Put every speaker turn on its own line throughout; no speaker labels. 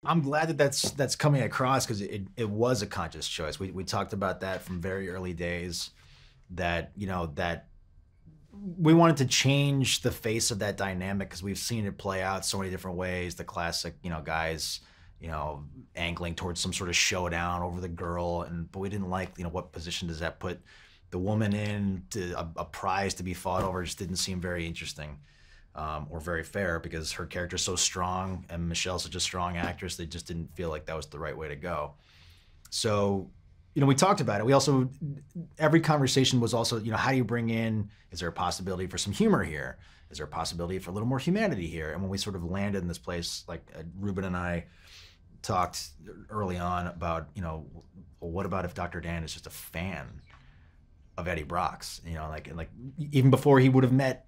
I'm glad that that's coming across because it was a conscious choice. We talked about that from very early days. That that we wanted to change the face of that dynamic because we've seen it play out so many different ways. The classic, guys, angling towards some sort of showdown over the girl, but we didn't like, what position does that put the woman in to a prize to be fought over? Just didn't seem very interesting. Or very fair because her character's so strong and Michelle's such a strong actress. They just didn't feel like that was the right way to go. So, we talked about it. We also, every conversation was also, how do you bring in, is there a possibility for some humor here? Is there a possibility for a little more humanity here? And when we sort of landed in this place, like Ruben and I talked early on about, well, what about if Dr. Dan is just a fan of Eddie Brock's, like even before he would have met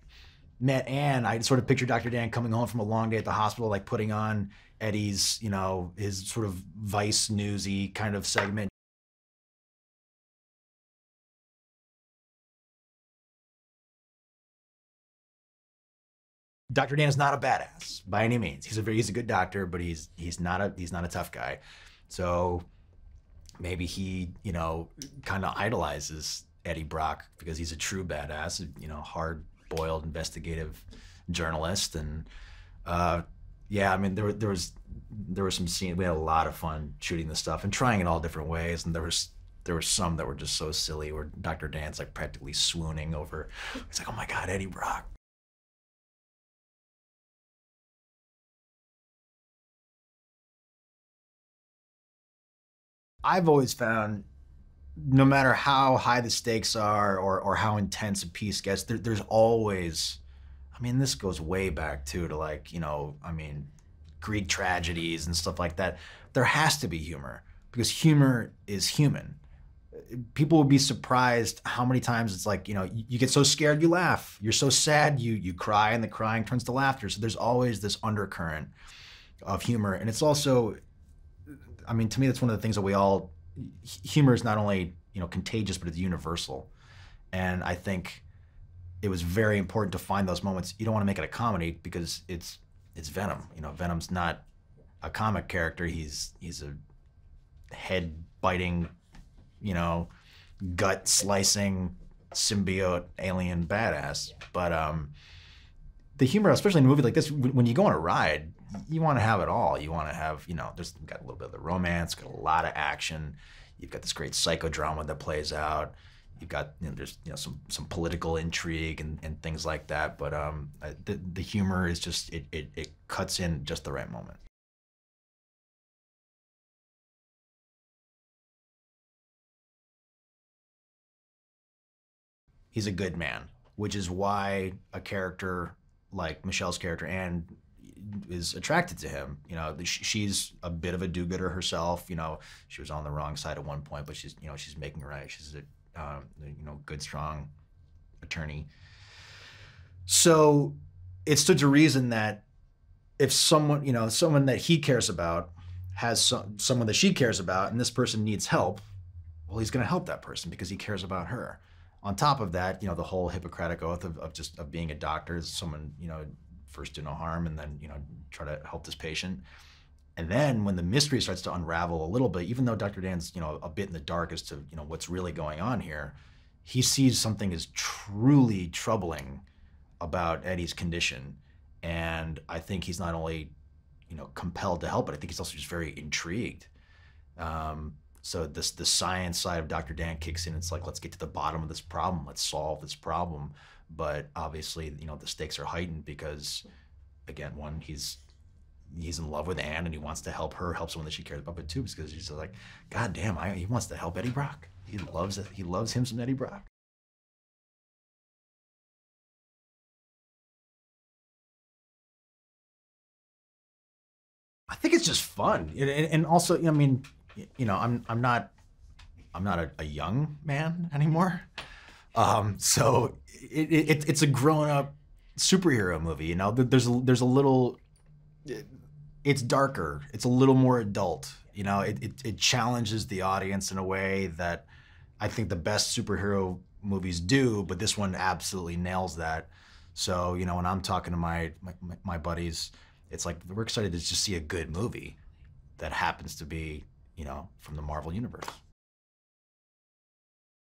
Anne, I sort of pictured Dr. Dan coming home from a long day at the hospital, like putting on Eddie's, his sort of Vice newsy kind of segment. Dr. Dan is not a badass by any means. He's a good doctor, but he's not a tough guy. So maybe he, kind of idolizes Eddie Brock because he's a true badass, hard-boiled investigative journalist. And yeah, I mean, there were some scenes. We had a lot of fun shooting this stuff and trying it all different ways. And there were some that were just so silly where Dr. Dan's like practically swooning over. He's like, oh my God, Eddie Brock. I've always found no matter how high the stakes are or how intense a piece gets, there's always, I mean, this goes way back too to like, I mean, Greek tragedies and stuff like that. There has to be humor because humor is human. People would be surprised how many times it's like, you get so scared, you laugh. You're so sad, you cry, and the crying turns to laughter. So there's always this undercurrent of humor. And it's also, I mean, to me, that's one of the things that humor is not only, contagious, but it's universal. And I think it was very important to find those moments. You don't want to make it a comedy because it's Venom. Venom's not a comic character. He's a head-biting, gut-slicing symbiote alien badass. But the humor, especially in a movie like this, when you go on a ride, you want to have it all. You want to have, there's got a little bit of the romance, got a lot of action. You've got this great psychodrama that plays out. You've got, there's some political intrigue and things like that. But the humor is just it cuts in just the right moment. He's a good man, which is why a character like Michelle's character Anne is attracted to him. She's a bit of a do-gooder herself. She was on the wrong side at one point, but she's making right. She's a good, strong attorney. So it stood to reason that if someone that he cares about has someone that she cares about, and this person needs help, well, he's going to help that person because he cares about her. On top of that, the whole Hippocratic oath of being a doctor is someone, first do no harm and then, try to help this patient. And then when the mystery starts to unravel a little bit, even though Dr. Dan's, a bit in the dark as to, what's really going on here, he sees something as truly troubling about Eddie's condition. And I think he's not only, compelled to help, but I think he's also just very intrigued. So the science side of Dr. Dan kicks in. It's like, let's get to the bottom of this problem. Let's solve this problem. But obviously, the stakes are heightened because, again, one, he's in love with Anne and he wants to help her, help someone that she cares about, but two, because he's like, God damn, he wants to help Eddie Brock. He loves him some Eddie Brock. I think it's just fun, and also, I mean, I'm not a young man anymore. So it's a grown-up superhero movie. There's a little, it's darker. It's a little more adult. It challenges the audience in a way that I think the best superhero movies do, but this one absolutely nails that. So, when I'm talking to my buddies, it's like, we're excited to just see a good movie. that happens to be, from the Marvel universe.